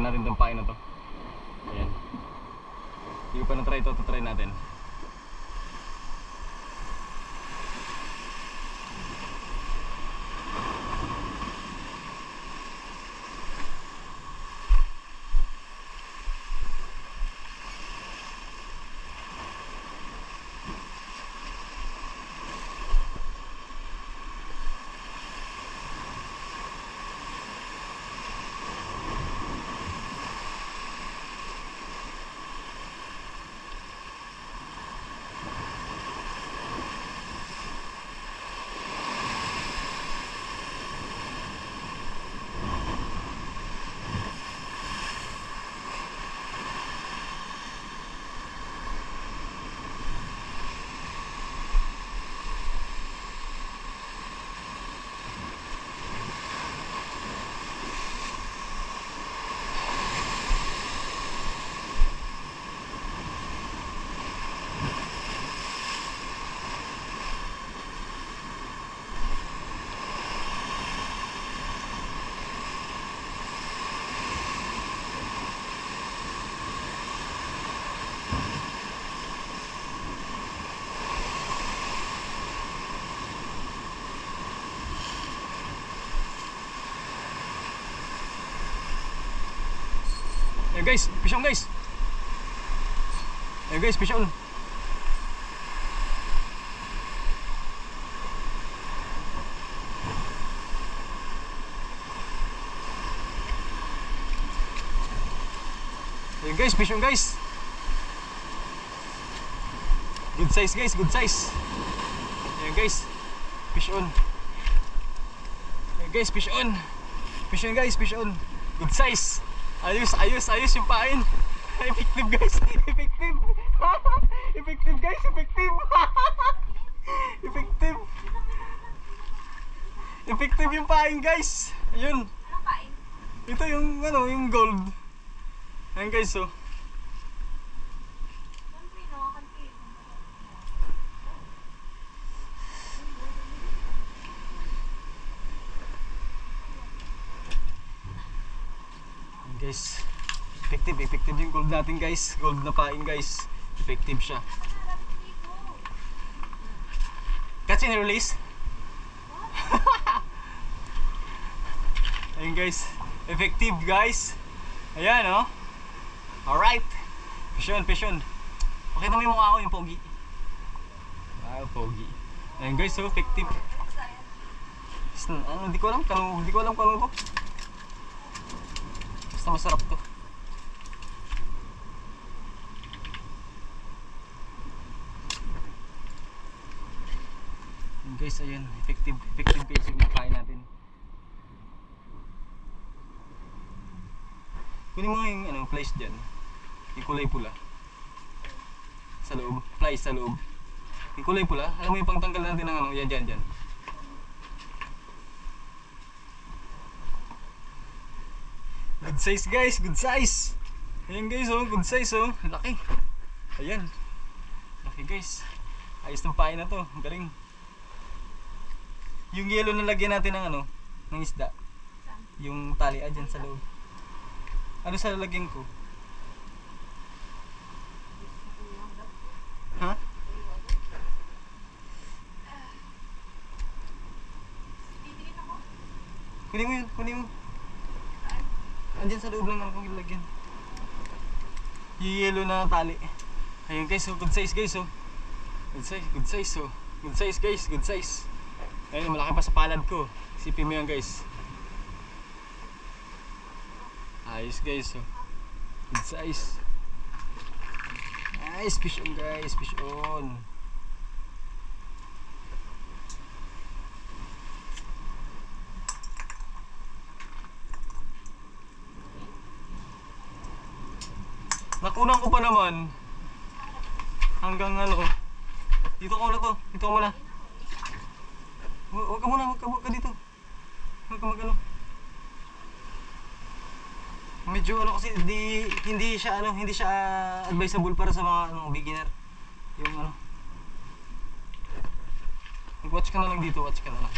natin itong pain na to. Ayan. Hindi ko pa na-try ito, try natin. Ayan guys, fish on guys. Ayan guys, fish on. Ayan guys, fish on guys. Good size guys, good size. Ayan guys, fish on. Ayan guys, fish on. Fish on guys, fish on. Good size. Ayos, ayos, ayos yung pain. Effective guys, effective. Effective guys, effective. Effective. Effective yung pain guys. Ayun. Ito yung ano, yung gold. Ayan guys, oh. Guys, effective, effective yung gold natin guys. Gold na pain guys. Effective siya. Catch and release. Ayun guys, effective guys. Ayan oh. Alright. Fish on, fish on. Okay na may mukha ko yung pogi. Wow, pogi. Ayun guys, so effective. Ano, hindi ko alam kung ano to. Basta masarap to. And guys, ayun, effective guys yung kain natin. Kunin mo nga yung ano, flies dyan. Yung kulay pula. Sa loob, flies sa loob. Yung kulay pula, alam mo yung pangtanggal natin ng ano, yan dyan, dyan. Good size guys, good size. Ayan guys oh, good size oh. Laki. Ayan. Laki guys. Ayos ng pain na to, galing. Yung yellow na lagyan natin ng ano, ng isda. Yung tali dyan sa loob. Ano sa lalagyan ko? Ha? Kunin mo yun, kunin mo. Andyan sa loob lang naman kong ilagyan. Yung yellow na tali. Ayun guys, oh, good size guys oh. Good size, good size oh. Good size guys, good size. Ayun, malaki pa sa palad ko. Isipin mo yan guys. Ayos guys oh. Good size. Nice, fish on guys, fish on. Nakunan ko pa naman hanggang ano. Dito ko muna to. Dito ko muna. Huwag ka muna. Huwag ka dito. Huwag ka mag-ano. Medyo ano kasi hindi siya advisable para sa mga ano, beginner. Yung ano. Mag-watch ka na lang dito. Watch ka na lang.